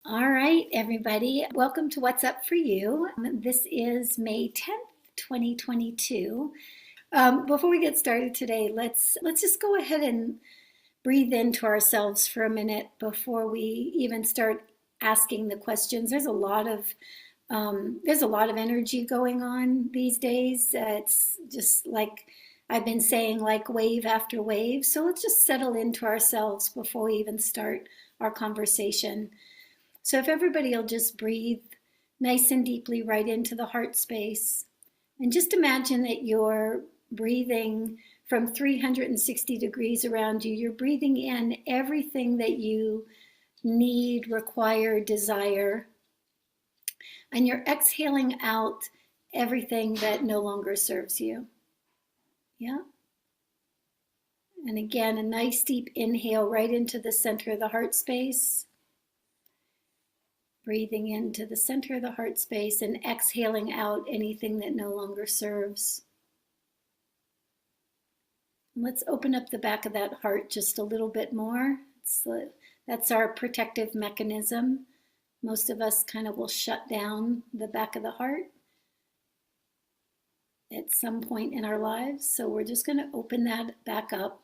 All right, everybody. Welcome to What's Up for You. This is May 10th, 2022. Before we get started today, let's just go ahead and breathe into ourselves for a minute before we even start asking the questions. There's a lot of energy going on these days. It's just like I've been saying, like wave after wave. So let's just settle into ourselves before we even start our conversation. So if everybody will just breathe nice and deeply right into the heart space, and just imagine that you're breathing from 360 degrees around you. You're breathing in everything that you need, require, desire, and you're exhaling out everything that no longer serves you. Yeah. And again, a nice deep inhale right into the center of the heart space. Breathing into the center of the heart space and exhaling out anything that no longer serves. Let's open up the back of that heart just a little bit more. That's our protective mechanism. Most of us kind of will shut down the back of the heart at some point in our lives. So we're just going to open that back up.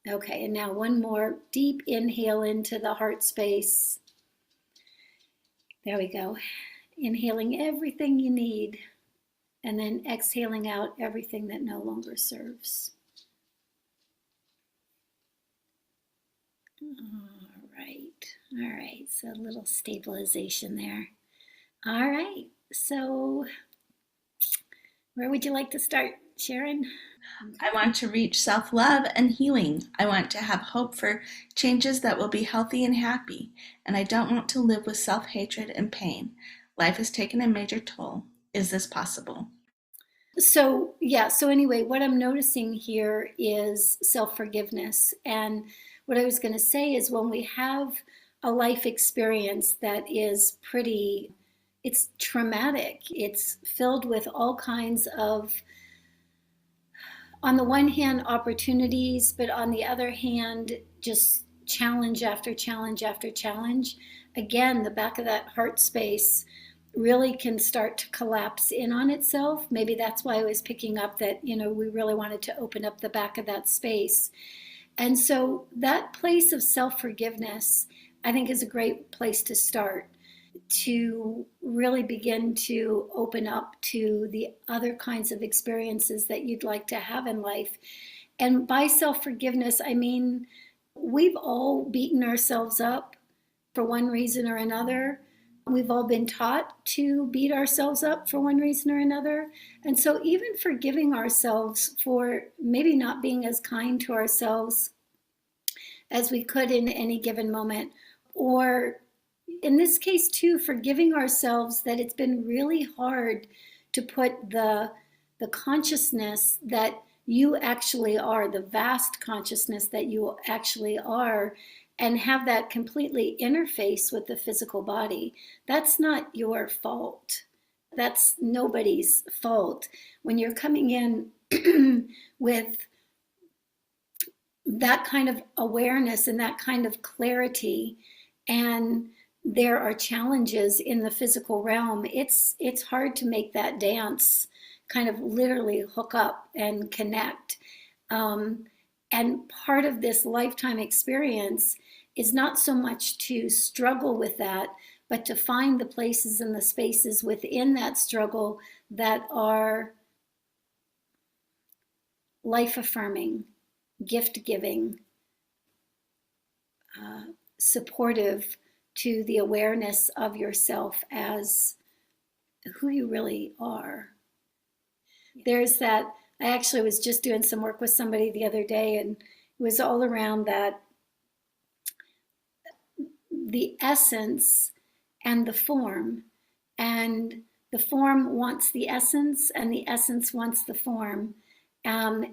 Okay, and now one more deep inhale into the heart space. There we go. Inhaling everything you need, and then exhaling out everything that no longer serves. All right, so a little stabilization there. All right, so where would you like to start, Sharon? I want to reach self-love and healing. I want to have hope for changes that will be healthy and happy. And I don't want to live with self-hatred and pain. Life has taken a major toll. Is this possible? So anyway, what I'm noticing here is self-forgiveness. And what I was going to say is when we have a life experience that is it's traumatic, it's filled with all kinds of, on the one hand, opportunities, but on the other hand, just challenge after challenge after challenge. Again, the back of that heart space really can start to collapse in on itself. Maybe that's why I was picking up that, we really wanted to open up the back of that space. And so that place of self-forgiveness, I think, is a great place to start, to really begin to open up to the other kinds of experiences that you'd like to have in life. And by self-forgiveness, I mean, we've all beaten ourselves up for one reason or another. We've all been taught to beat ourselves up for one reason or another. And so even forgiving ourselves for maybe not being as kind to ourselves as we could in any given moment, or in this case too, forgiving ourselves that it's been really hard to put the consciousness that you actually are, the vast consciousness that you actually are, and have that completely interface with the physical body. That's not your fault. That's nobody's fault. When you're coming in with that kind of awareness and that kind of clarity, and there are challenges in the physical realm, it's hard to make that dance kind of literally hook up and connect. And part of this lifetime experience is not so much to struggle with that, but to find the places and the spaces within that struggle that are life affirming, gift giving, supportive to the awareness of yourself as who you really are. There's that, I actually was just doing some work with somebody the other day, and it was all around that the essence and the form. And the form wants the essence, and the essence wants the form. And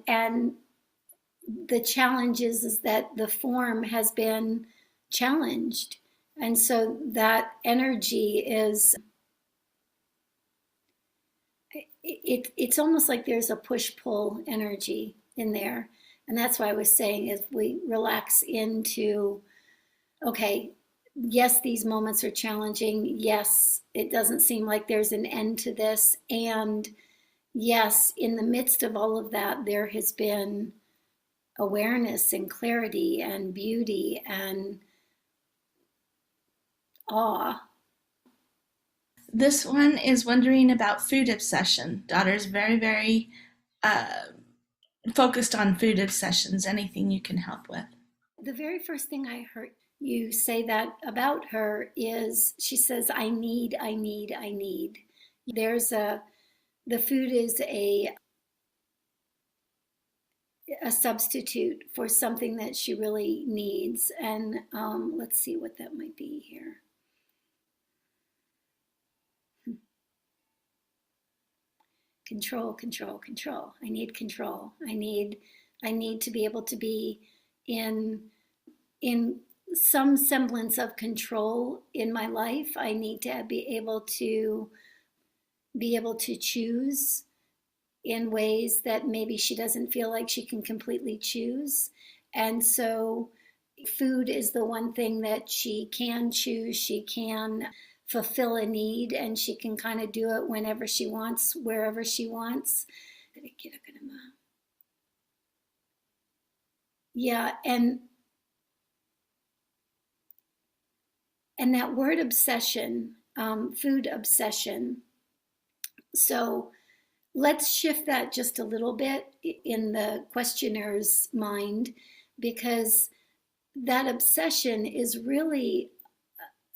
the challenge is that the form has been challenged. And so that energy is, it's almost like there's a push-pull energy in there. And that's why I was saying, if we relax into, okay, yes, these moments are challenging. Yes, it doesn't seem like there's an end to this. And yes, in the midst of all of that, there has been awareness and clarity and beauty and awe. This one is wondering about food obsession. Daughter's very, very uh, focused on food obsessions. Anything you can help with? The very first thing I heard you say that about her is she says, I need, I need, I need. The food is a substitute for something that she really needs. And let's see what that might be here. Control, control, control. I need control. I need to be able to be in in some semblance of control in my life. I need to be able to choose in ways that maybe she doesn't feel like she can completely choose. And so food is the one thing that she can choose. She can fulfill a need, and she can kind of do it whenever she wants, wherever she wants. Yeah, and that word obsession, food obsession. So let's shift that just a little bit in the questioner's mind, because that obsession is really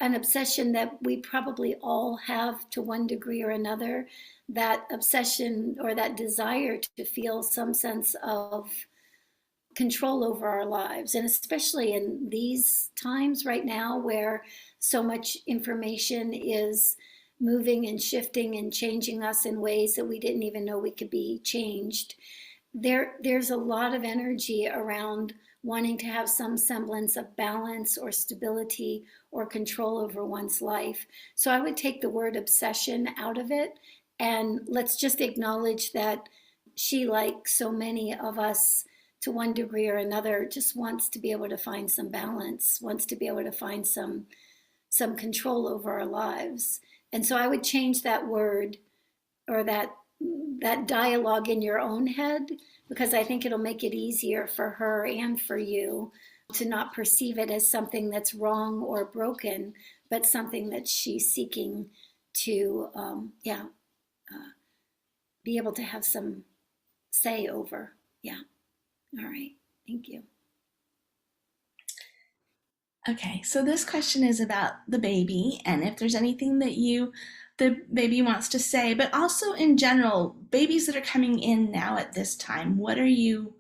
an obsession that we probably all have to one degree or another. That obsession or that desire to feel some sense of control over our lives. And especially in these times right now where so much information is moving and shifting and changing us in ways that we didn't even know we could be changed. There's a lot of energy around wanting to have some semblance of balance or stability or control over one's life. So I would take the word obsession out of it, and let's just acknowledge that she, like so many of us, to one degree or another, just wants to be able to find some balance, wants to be able to find some control over our lives. And so I would change that word, or that dialogue in your own head, because I think it'll make it easier for her and for you to not perceive it as something that's wrong or broken, but something that she's seeking to, be able to have some say over. Yeah. All right. Thank you. Okay, so this question is about the baby and if there's anything that the baby wants to say, but also in general, babies that are coming in now at this time, what do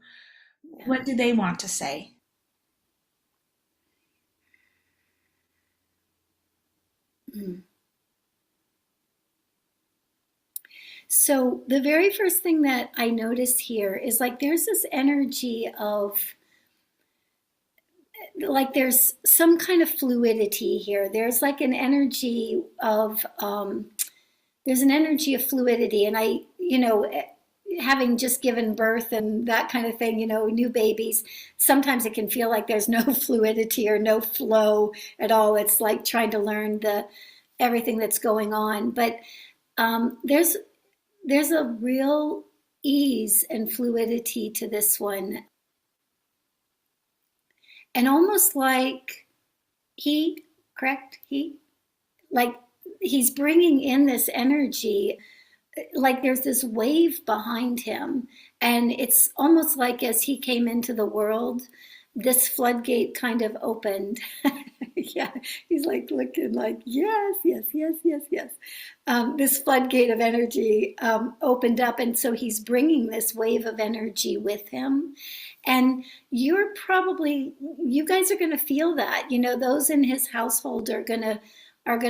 they want to say? Mm. So the very first thing that I notice here is like there's this energy of like there's some kind of fluidity here. There's like an energy of there's an energy of fluidity, and having just given birth and that kind of thing, new babies, sometimes it can feel like there's no fluidity or no flow at all. It's like trying to learn the everything that's going on, but there's a real ease and fluidity to this one, and almost like he, correct? Like he's bringing in this energy, like there's this wave behind him, and it's almost like as he came into the world, this floodgate kind of opened. Yeah, he's like looking like, yes, yes, yes, yes, yes. This floodgate of energy opened up, and so he's bringing this wave of energy with him. And you guys are going to feel that. Those in his household are going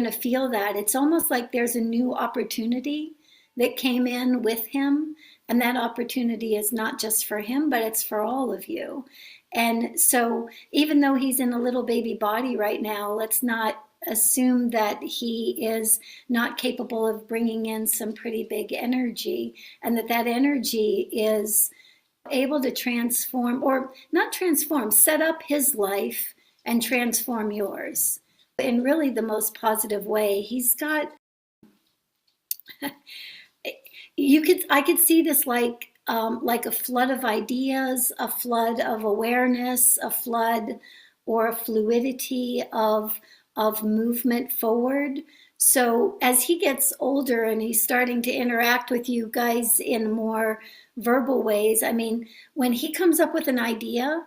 to feel that. It's almost like there's a new opportunity that came in with him, and that opportunity is not just for him, but it's for all of you. And so even though he's in a little baby body right now, let's not assume that he is not capable of bringing in some pretty big energy, and that energy is able to transform, or not transform, set up his life and transform yours. in really the most positive way. He's got, I could see this like a flood of ideas, a flood of awareness, a flood or a fluidity of movement forward. So as he gets older and he's starting to interact with you guys in more verbal ways, I mean, when he comes up with an idea,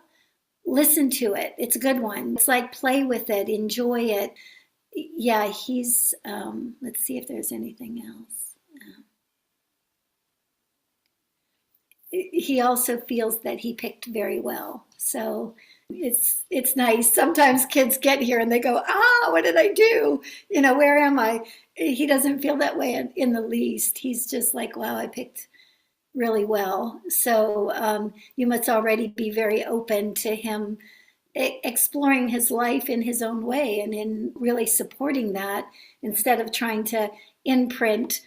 listen to it. It's a good one. It's like play with it, enjoy it. Yeah, he's, let's see if there's anything else. He also feels that he picked very well. So it's nice. Sometimes kids get here and they go, what did I do? Where am I? He doesn't feel that way in the least. He's just like, wow, I picked really well. So you must already be very open to him exploring his life in his own way and in really supporting that instead of trying to imprint,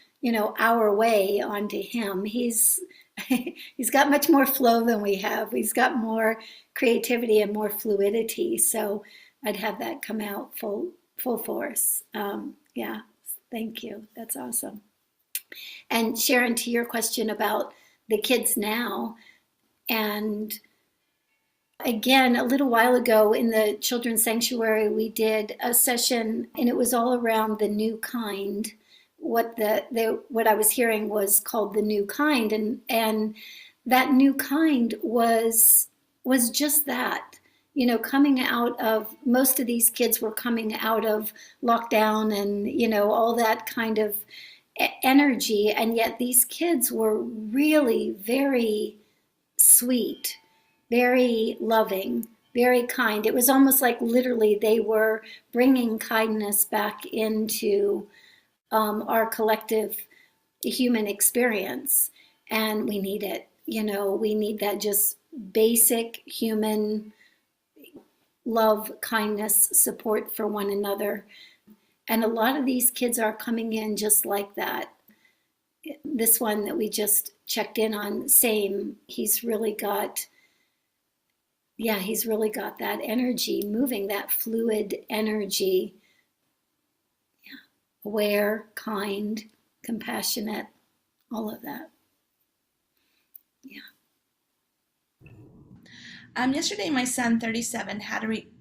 our way onto him. He's got much more flow than we have. He's got more creativity and more fluidity. So I'd have that come out full force. Yeah, thank you. That's awesome. And Sharon, to your question about the kids now, and again, a little while ago in the Children's Sanctuary, we did a session, and it was all around the new kind. What I was hearing was called the new kind, and that new kind was just that. Coming out of, most of these kids were coming out of lockdown and all that kind of energy, and yet these kids were really very sweet, very loving, very kind. It was almost like literally they were bringing kindness back into our collective human experience. And we need it. We need that just basic human love, kindness, support for one another. And a lot of these kids are coming in just like that. This one that we just checked in on, same, he's really got that energy moving, that fluid energy. Yeah. Aware, kind, compassionate, all of that. Yeah. Yesterday, my son, 37,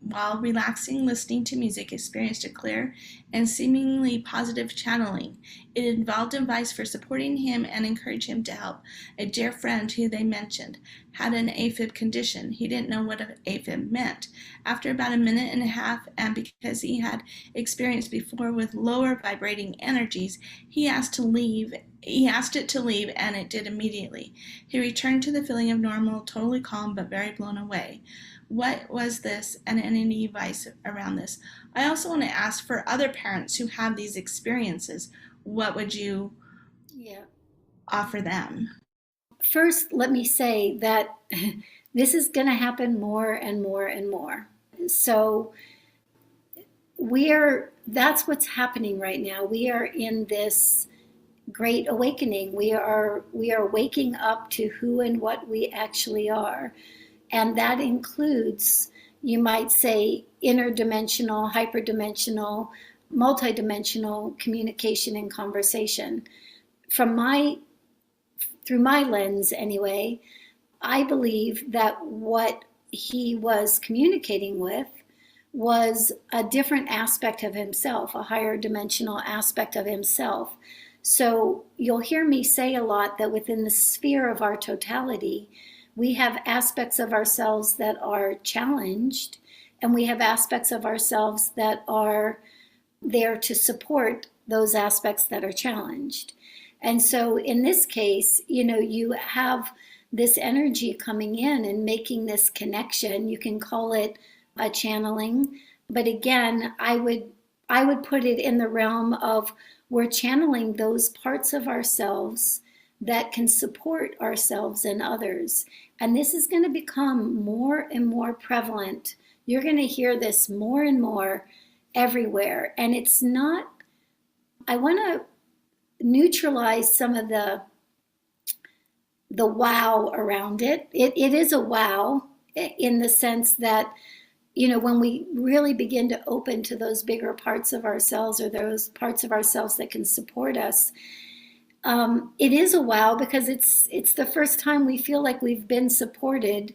while relaxing, listening to music, experienced a clear and seemingly positive channeling. It involved advice for supporting him and encouraged him to help. A dear friend who they mentioned had an AFib condition. He didn't know what an AFib meant. After about a minute and a half, and because he had experienced before with lower vibrating energies, he asked it to leave, and it did immediately. He returned to the feeling of normal, totally calm, but very blown away. What was this, and any advice around this? I also want to ask, for other parents who have these experiences, what would you offer them? First, let me say that this is going to happen more and more and more. So that's what's happening right now. We are in this great awakening. We are waking up to who and what we actually are. And that includes, you might say, interdimensional, hyperdimensional, multidimensional communication and conversation. Through my lens anyway, I believe that what he was communicating with was a different aspect of himself, a higher dimensional aspect of himself. So you'll hear me say a lot that within the sphere of our totality, we have aspects of ourselves that are challenged, and we have aspects of ourselves that are there to support those aspects that are challenged. And so in this case, you have this energy coming in and making this connection. You can call it a channeling, but again, I would put it in the realm of, we're channeling those parts of ourselves that can support ourselves and others. And this is going to become more and more prevalent. You're going to hear this more and more everywhere. And it's not, I want to neutralize some of the wow around it. It is a wow in the sense that when we really begin to open to those bigger parts of ourselves, or those parts of ourselves that can support us, it is a wow, because it's the first time we feel like we've been supported,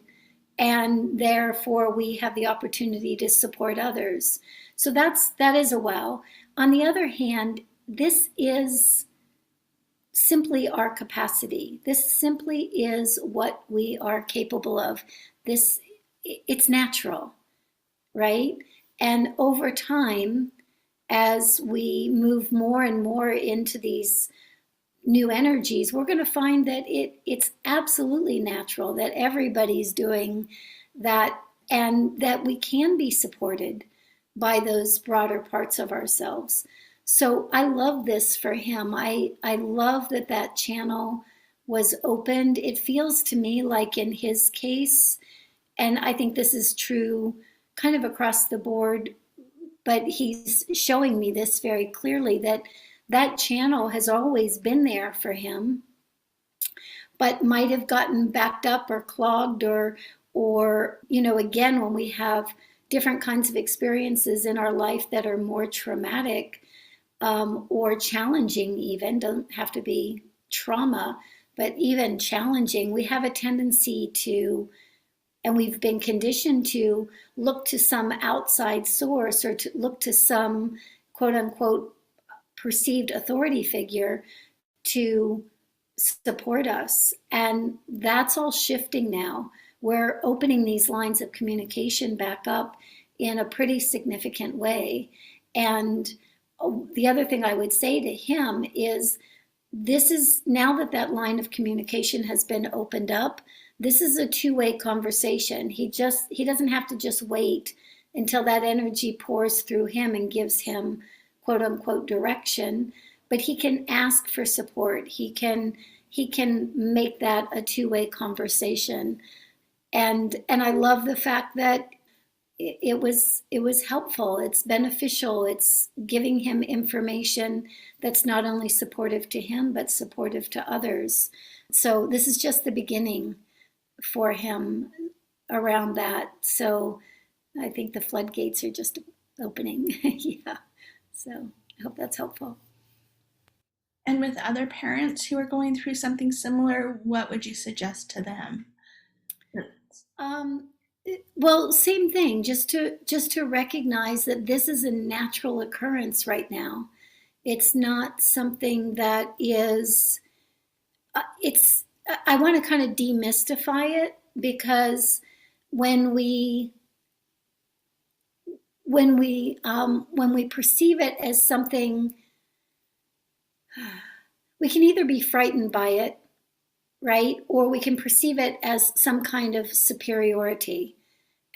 and therefore we have the opportunity to support others. So that is a wow. On the other hand, this is simply our capacity. This simply is what we are capable of. It's natural, right? And over time, as we move more and more into these new energies, we're going to find that it's absolutely natural, that everybody's doing that, and that we can be supported by those broader parts of ourselves. So I love this for him. I love that channel was opened. It feels to me like in his case, and I think this is true kind of across the board, but he's showing me this very clearly, that channel has always been there for him, but might have gotten backed up or clogged, or again, when we have different kinds of experiences in our life that are more traumatic, or challenging, even don't have to be trauma, but even challenging, we have a tendency to, and we've been conditioned to, look to some outside source, or to look to some quote unquote perceived authority figure to support us. And that's all shifting now. We're opening these lines of communication back up in a pretty significant way. And the other thing I would say to him is, this is, now that line of communication has been opened up, this is a two-way conversation. He doesn't have to just wait until that energy pours through him and gives him quote unquote direction, but he can ask for support. He can make that a two-way conversation. And I love the fact that it was helpful, it's beneficial, it's giving him information that's not only supportive to him but supportive to others. So this is just the beginning for him around that. So I think the floodgates are just opening. Yeah. So I hope that's helpful. And with other parents who are going through something similar, what would you suggest to them? Um, well, same thing. Just to recognize that this is a natural occurrence right now. It's not something that is. It's. I want to kind of demystify it, because when we perceive it as something, we can either be frightened by it, right? Or we can perceive it as some kind of superiority.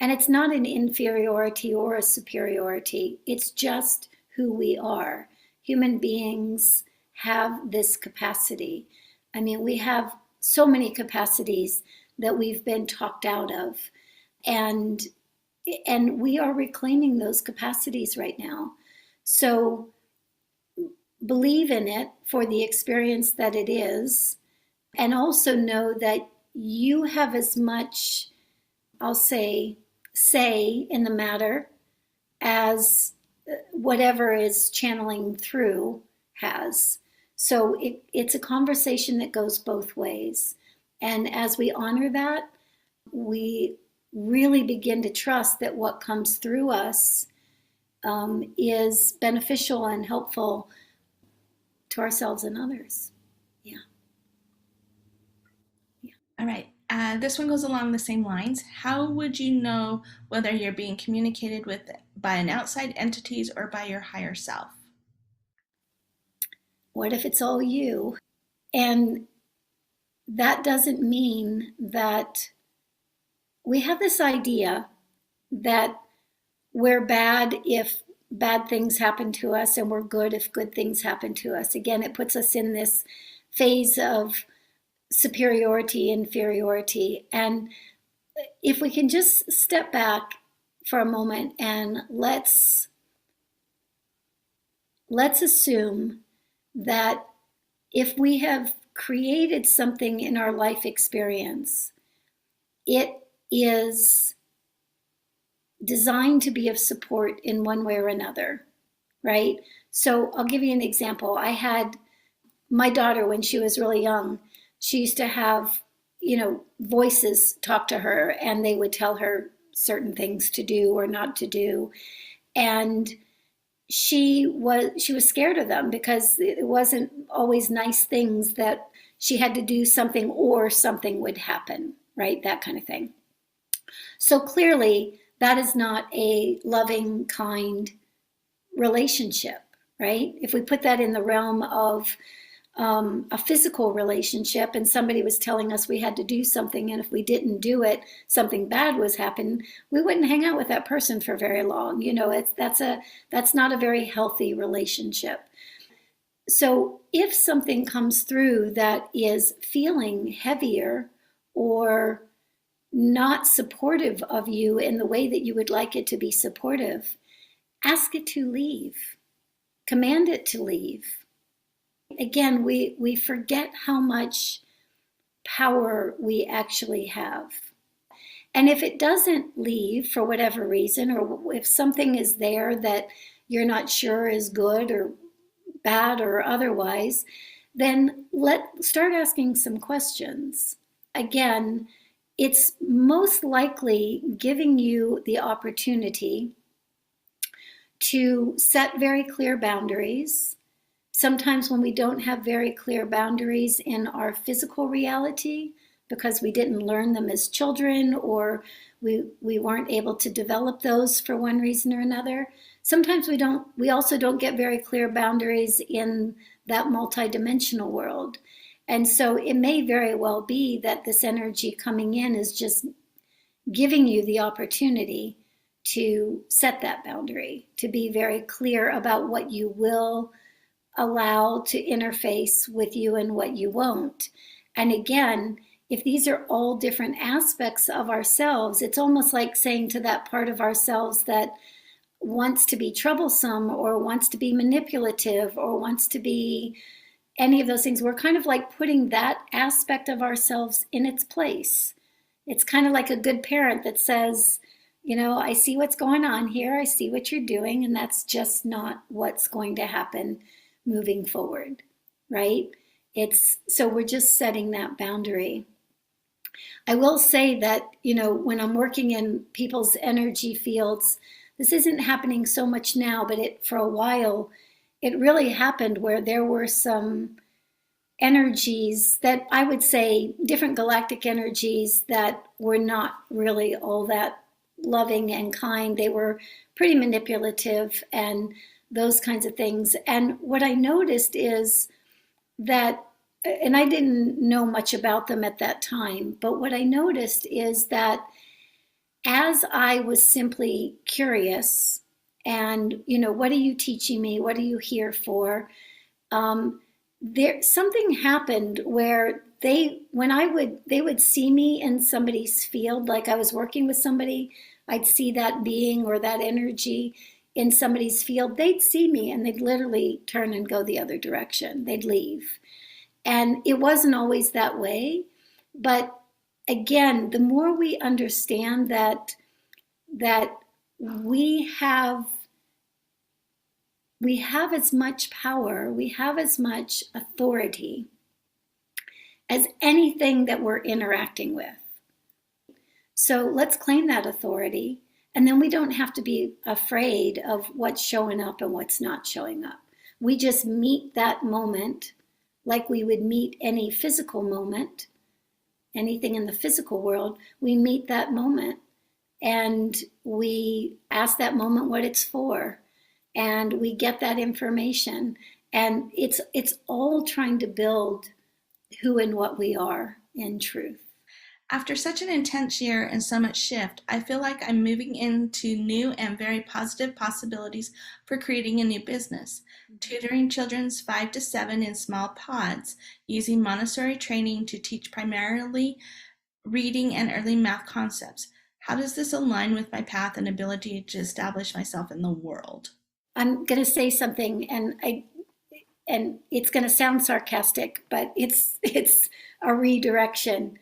And it's not an inferiority or a superiority. It's just who we are. Human beings have this capacity. I mean, we have so many capacities that we've been talked out of. And we are reclaiming those capacities right now. So believe in it for the experience that it is, and also know that you have as much, I'll say in the matter as whatever is channeling through has. So it's a conversation that goes both ways. And as we honor that, we really begin to trust that what comes through us is beneficial and helpful to ourselves and others. Yeah. Yeah. All right. This one goes along the same lines. How would you know whether you're being communicated with by an outside entities or by your higher self? What if it's all you? And that doesn't mean that we have this idea that we're bad if bad things happen to us, and we're good if good things happen to us. Again, it puts us in this phase of superiority, inferiority. And if we can just step back for a moment, and let's assume that if we have created something in our life experience, it is designed to be of support in one way or another, right? So I'll give you an example. I had my daughter, when she was really young, she used to have, voices talk to her, and they would tell her certain things to do or not to do. And she was scared of them because it wasn't always nice things that she had to do something or something would happen, right? That kind of thing. So clearly, that is not a loving, kind relationship, right? If we put that in the realm of a physical relationship and somebody was telling us we had to do something, and if we didn't do it, something bad was happening, we wouldn't hang out with that person for very long. That's not a very healthy relationship. So if something comes through that is feeling heavier or not supportive of you in the way that you would like it to be supportive, ask it to leave. Command it to leave. Again, we forget how much power we actually have. And if it doesn't leave for whatever reason, or if something is there that you're not sure is good or bad or otherwise, then start asking some questions. Again, it's most likely giving you the opportunity to set very clear boundaries. Sometimes when we don't have very clear boundaries in our physical reality, because we didn't learn them as children, or we weren't able to develop those for one reason or another, sometimes we also don't get very clear boundaries in that multidimensional world. And so it may very well be that this energy coming in is just giving you the opportunity to set that boundary, to be very clear about what you will allow to interface with you and what you won't. And again, if these are all different aspects of ourselves, it's almost like saying to that part of ourselves that wants to be troublesome or wants to be manipulative or wants to be any of those things, we're kind of like putting that aspect of ourselves in its place. It's kind of like a good parent that says, I see what's going on here, I see what you're doing, and that's just not what's going to happen moving forward, right? So we're just setting that boundary. I will say that, when I'm working in people's energy fields, this isn't happening so much now, but for a while, it really happened where there were some energies that I would say, different galactic energies that were not really all that loving and kind. They were pretty manipulative and those kinds of things. And what I noticed is that, and I didn't know much about them at that time, but what I noticed is that as I was simply curious and, what are you teaching me? What are you here for? Something happened where they would see me in somebody's field, like I was working with somebody, I'd see that being or that energy in somebody's field, they'd see me and they'd literally turn and go the other direction. They'd leave. And it wasn't always that way. But again, the more we understand that we have as much power, we have as much authority as anything that we're interacting with. So let's claim that authority, and then we don't have to be afraid of what's showing up and what's not showing up. We just meet that moment like we would meet any physical moment, anything in the physical world. We meet that moment and we ask that moment what it's for, and we get that information, and it's all trying to build who and what we are in truth. After such an intense year and so much shift, I feel like I'm moving into new and very positive possibilities for creating a new business. Tutoring children's 5 to 7 in small pods, using Montessori training to teach primarily reading and early math concepts. How does this align with my path and ability to establish myself in the world? I'm going to say something, and it's going to sound sarcastic, but it's a redirection.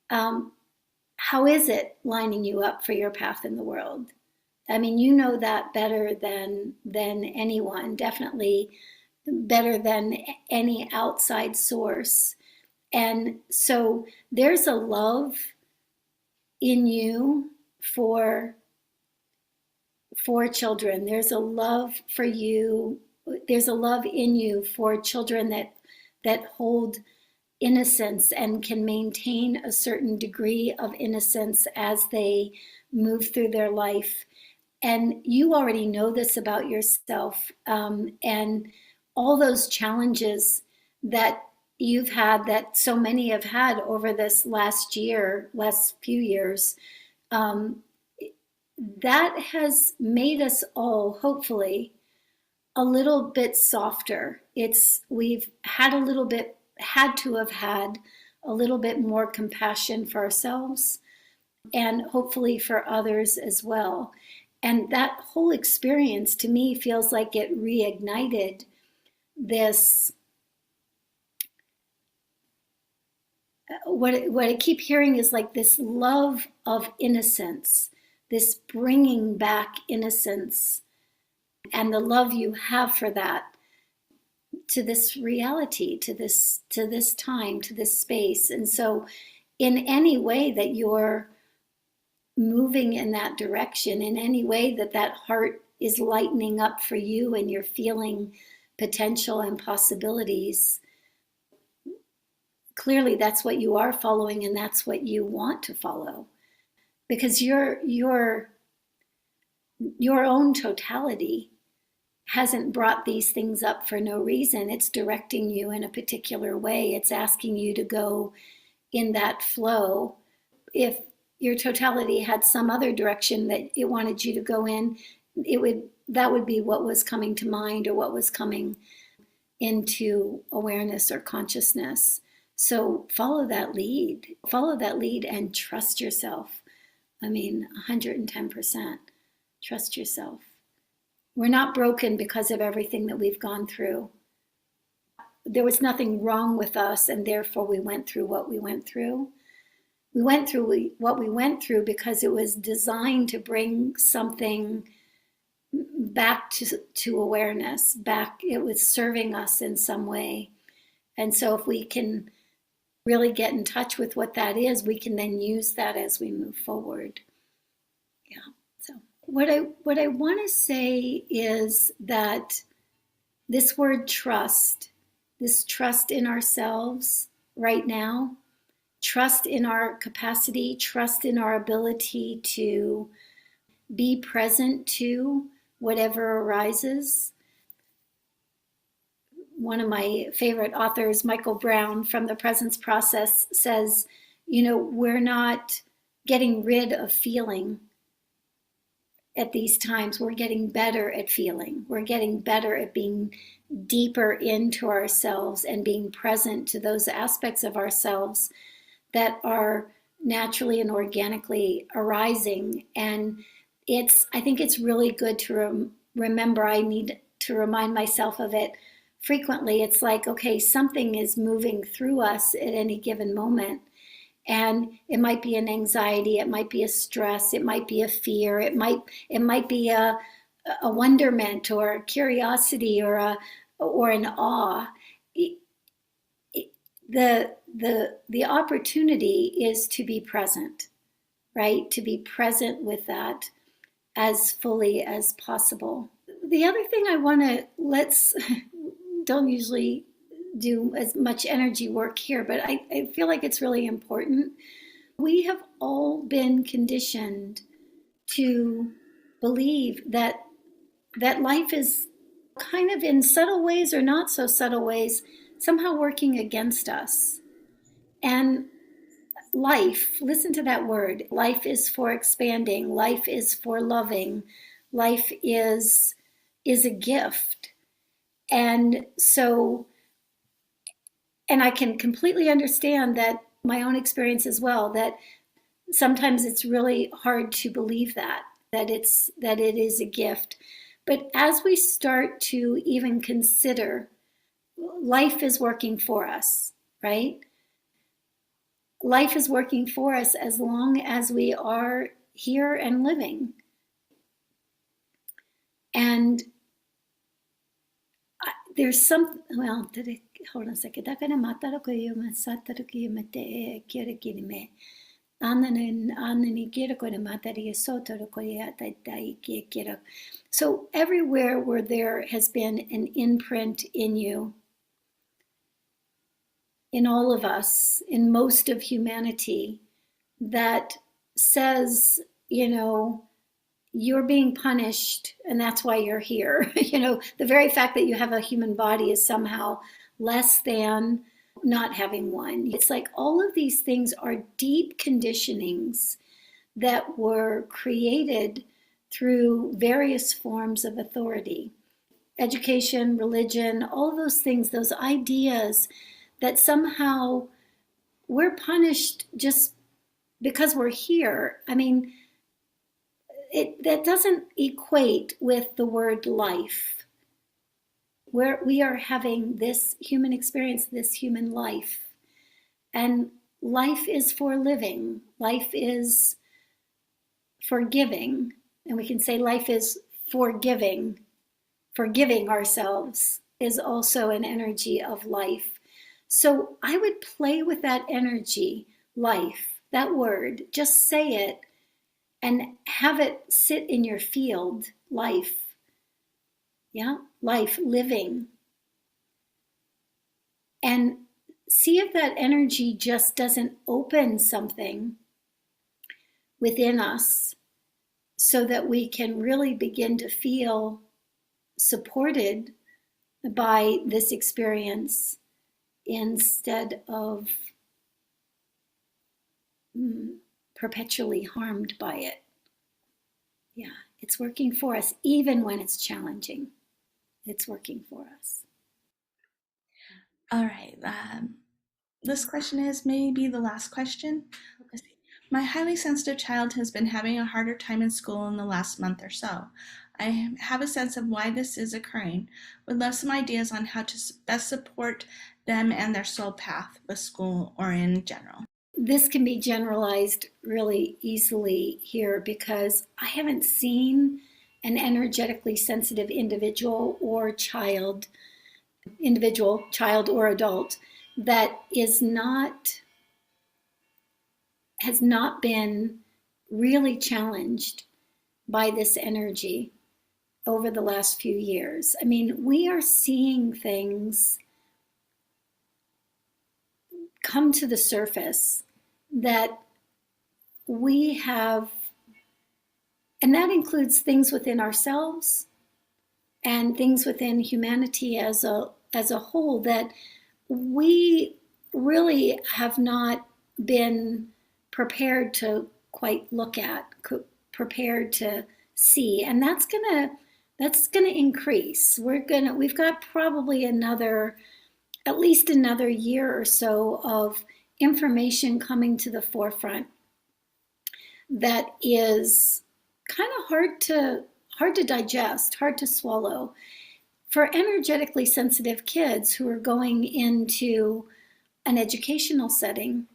How is it lining you up for your path in the world? I mean, you know that better than anyone, definitely better than any outside source. And so there's a love in you for children. There's a love for you. There's a love in you for children that hold innocence and can maintain a certain degree of innocence as they move through their life. And you already know this about yourself, and all those challenges that you've had, that so many have had over this last few years, um, that has made us all, hopefully, a little bit softer. We've had to have had a little bit more compassion for ourselves and hopefully for others as well. And that whole experience to me feels like it reignited this, what I keep hearing is like this love of innocence, this bringing back innocence, and the love you have for that, to this reality, to this time, to this space. And so in any way that you're moving in that direction, in any way that heart is lightening up for you and you're feeling potential and possibilities, clearly that's what you are following, and that's what you want to follow, because your own totality hasn't brought these things up for no reason. It's directing you in a particular way. It's asking you to go in that flow. If your totality had some other direction that it wanted you to go in, that would be what was coming to mind, or what was coming into awareness or consciousness. So follow that lead and trust yourself. I mean, 110%. Trust yourself. We're not broken because of everything that we've gone through. There was nothing wrong with us, and therefore we went through what we went through. We went through what we went through because it was designed to bring something back to awareness, back. It was serving us in some way. And so if we can really get in touch with what that is, we can then use that as we move forward. Yeah. So what I want to say is that this word trust, this trust in ourselves right now, trust in our capacity, trust in our ability to be present to whatever arises. One of my favorite authors, Michael Brown, from The Presence Process, says, we're not getting rid of feeling at these times. We're getting better at feeling. We're getting better at being deeper into ourselves and being present to those aspects of ourselves that are naturally and organically arising. And I think it's really good to remember. I need to remind myself of it frequently. It's like, okay, something is moving through us at any given moment. And it might be an anxiety, it might be a stress, it might be a fear, it might be a wonderment or a curiosity or an awe. The opportunity is to be present, right? To be present with that as fully as possible. The other thing I want to, don't usually do as much energy work here, but I feel like it's really important. We have all been conditioned to believe that life is kind of, in subtle ways or not so subtle ways, somehow working against us. And life, listen to that word, life is for expanding, life is for loving, life is a gift. And so, and I can completely understand that, my own experience as well, that sometimes it's really hard to believe that it is a gift. But as we start to even consider life is working for us, right? Life is working for us as long as we are here and living. And there's some, well, hold on a second. Dakana mataro ko yo masataro ko yo mate kira kiri me. So everywhere where there has been an imprint in you, in all of us, in most of humanity, that says, you're being punished and that's why you're here. The very fact that you have a human body is somehow less than not having one. It's like all of these things are deep conditionings that were created through various forms of authority, education, religion, all those things, those ideas that somehow we're punished just because we're here. I mean, that doesn't equate with the word life, where we are having this human experience, this human life. And life is for living. Life is for giving. And we can say life is forgiving. Forgiving ourselves is also an energy of life. So I would play with that energy, life, that word, just say it and have it sit in your field, life. Yeah, life, living. And see if that energy just doesn't open something within us so that we can really begin to feel supported by this experience instead of perpetually harmed by it. Yeah, it's working for us, even when it's challenging. It's working for us. All right. This question is maybe the last question. Okay. My highly sensitive child has been having a harder time in school in the last month or so. I have a sense of why this is occurring. Would love some ideas on how to best support them and their soul path with school or in general. This can be generalized really easily here because I haven't seen an energetically sensitive individual, child or adult, that has not been really challenged by this energy over the last few years. I mean, we are seeing things come to the surface that we have, and that includes things within ourselves and things within humanity as a whole, that we really have not been prepared to quite look at, prepared to see, and that's gonna increase. We've got probably at least another year or so of information coming to the forefront that is kind of hard to digest, hard to swallow. For energetically sensitive kids who are going into an educational setting,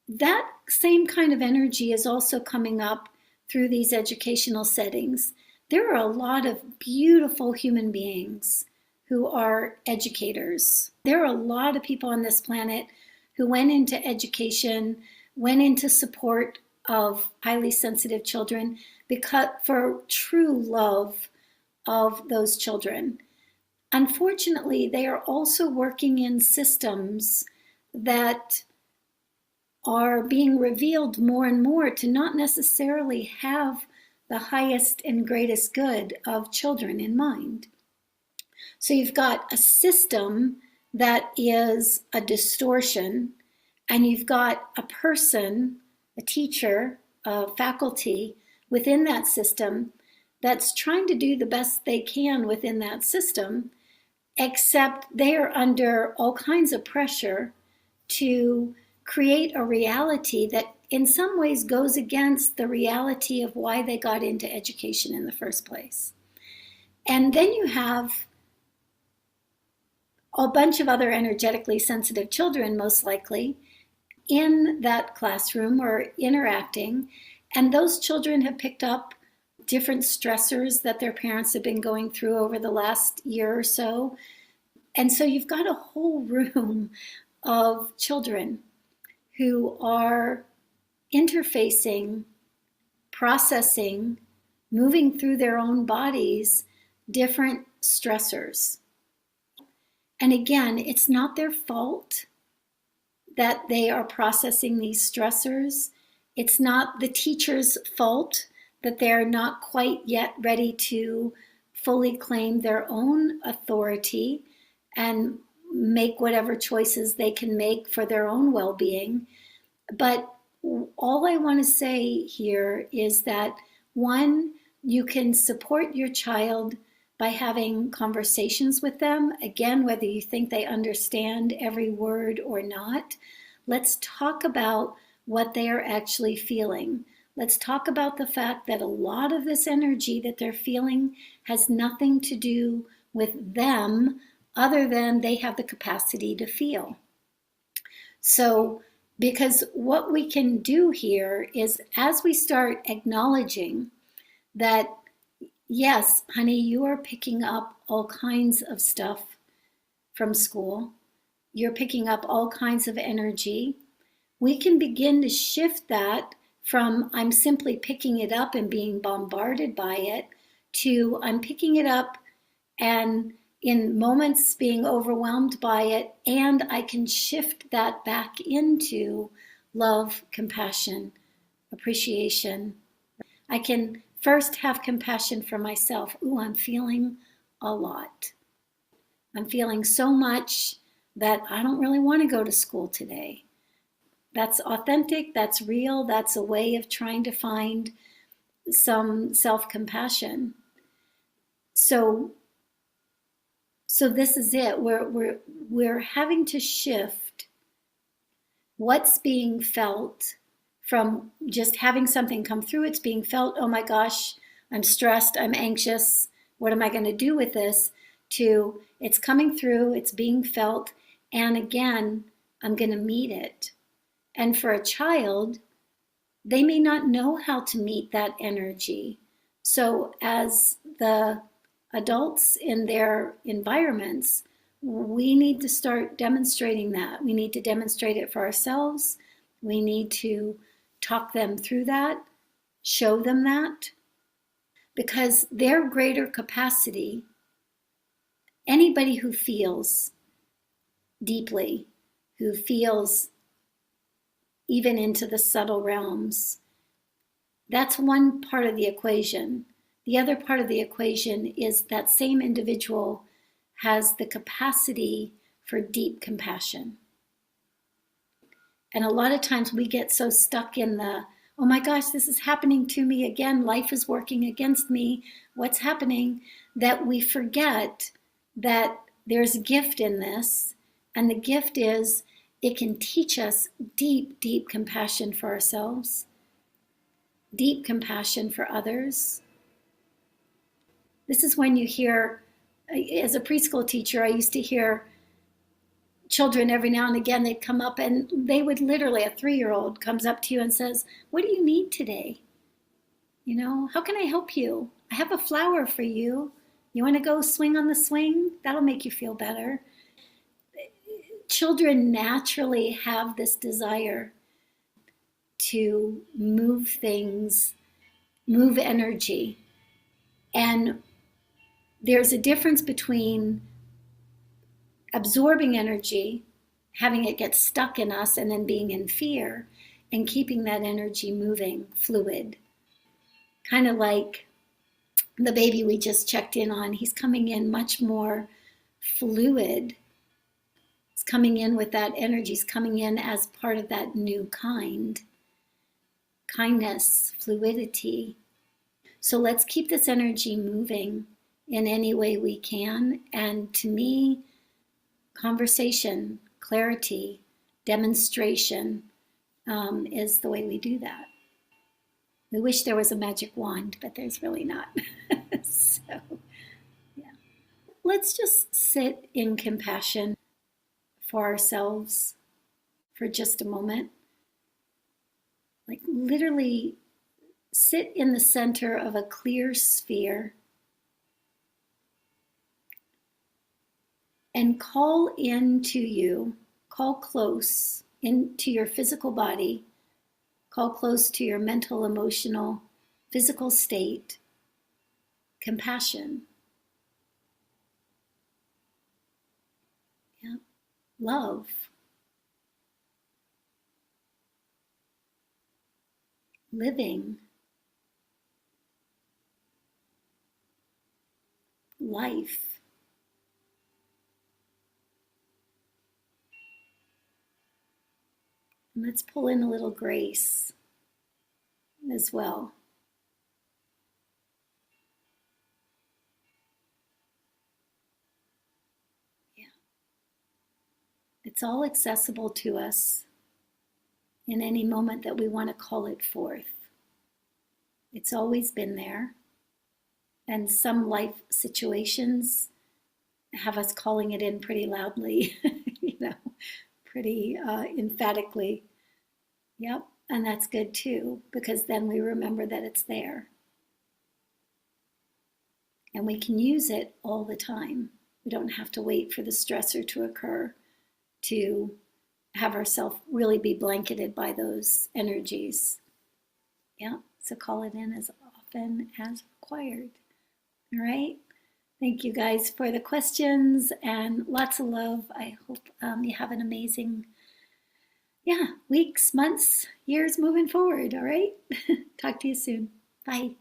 that same kind of energy is also coming up through these educational settings. There are a lot of beautiful human beings who are educators. There are a lot of people on this planet who went into education, went into support of highly sensitive children for true love of those children. Unfortunately, they are also working in systems that are being revealed more and more to not necessarily have the highest and greatest good of children in mind. So you've got a system that is a distortion, and you've got a person, a teacher, a faculty within that system that's trying to do the best they can within that system, except they are under all kinds of pressure to create a reality that in some ways goes against the reality of why they got into education in the first place. And then you have a bunch of other energetically sensitive children, most likely, in that classroom or interacting, and those children have picked up different stressors that their parents have been going through over the last year or so. And so you've got a whole room of children who are interfacing, processing, moving through their own bodies, different stressors. And again, it's not their fault that they are processing these stressors. It's not the teacher's fault that they're not quite yet ready to fully claim their own authority and make whatever choices they can make for their own well-being. But all I want to say here is that, one, you can support your child by having conversations with them. Again, whether you think they understand every word or not, let's talk about what they are actually feeling. Let's talk about the fact that a lot of this energy that they're feeling has nothing to do with them other than they have the capacity to feel. So, because what we can do here is, as we start acknowledging that, yes, honey, you are picking up all kinds of stuff from school, you're picking up all kinds of energy, we can begin to shift that from I'm simply picking it up and being bombarded by it to I'm picking it up and in moments being overwhelmed by it, and I can shift that back into love, compassion, appreciation. I can first have compassion for myself. Ooh, I'm feeling a lot. I'm feeling so much that I don't really want to go to school today. That's authentic, that's real, that's a way of trying to find some self-compassion. So this is it. We're having to shift what's being felt from just having something come through. It's being felt, oh my gosh, I'm stressed, I'm anxious, what am I going to do with this? To it's coming through, it's being felt, and again, I'm going to meet it. And for a child, they may not know how to meet that energy. So as the adults in their environments, we need to start demonstrating that. We need to demonstrate it for ourselves. We need to talk them through that, show them that, because their greater capacity, anybody who feels deeply, who feels even into the subtle realms, that's one part of the equation. The other part of the equation is that same individual has the capacity for deep compassion. And a lot of times we get so stuck in the, oh my gosh, this is happening to me again, life is working against me, what's happening, that we forget that there's a gift in this. And the gift is it can teach us deep, deep compassion for ourselves, deep compassion for others. This is when you hear, as a preschool teacher, I used to hear children every now and again, they'd come up and they would literally, a 3-year-old comes up to you and says, what do you need today? You know, how can I help you? I have a flower for you. You want to go swing on the swing? That'll make you feel better. Children naturally have this desire to move things, move energy. And there's a difference between absorbing energy, having it get stuck in us, and then being in fear, and keeping that energy moving, fluid. Kind of like the baby we just checked in on. He's coming in much more fluid. He's coming in with that energy. He's coming in as part of that new kind. Kindness, fluidity. So let's keep this energy moving in any way we can. And to me, conversation, clarity, demonstration is the way we do that. We wish there was a magic wand, but there's really not. So, yeah. Let's just sit in compassion for ourselves for just a moment. Like literally sit in the center of a clear sphere and call into you, call close into your physical body, call close to your mental, emotional, physical state, compassion, yeah, love, living, life. And let's pull in a little grace as well. Yeah. It's all accessible to us in any moment that we want to call it forth. It's always been there. And some life situations have us calling it in pretty loudly, pretty emphatically. Yep. And that's good too, because then we remember that it's there. And we can use it all the time. We don't have to wait for the stressor to occur to have ourselves really be blanketed by those energies. Yeah. So call it in as often as required. All right. Thank you guys for the questions and lots of love. I hope you have an amazing, weeks, months, years moving forward. All right. Talk to you soon. Bye.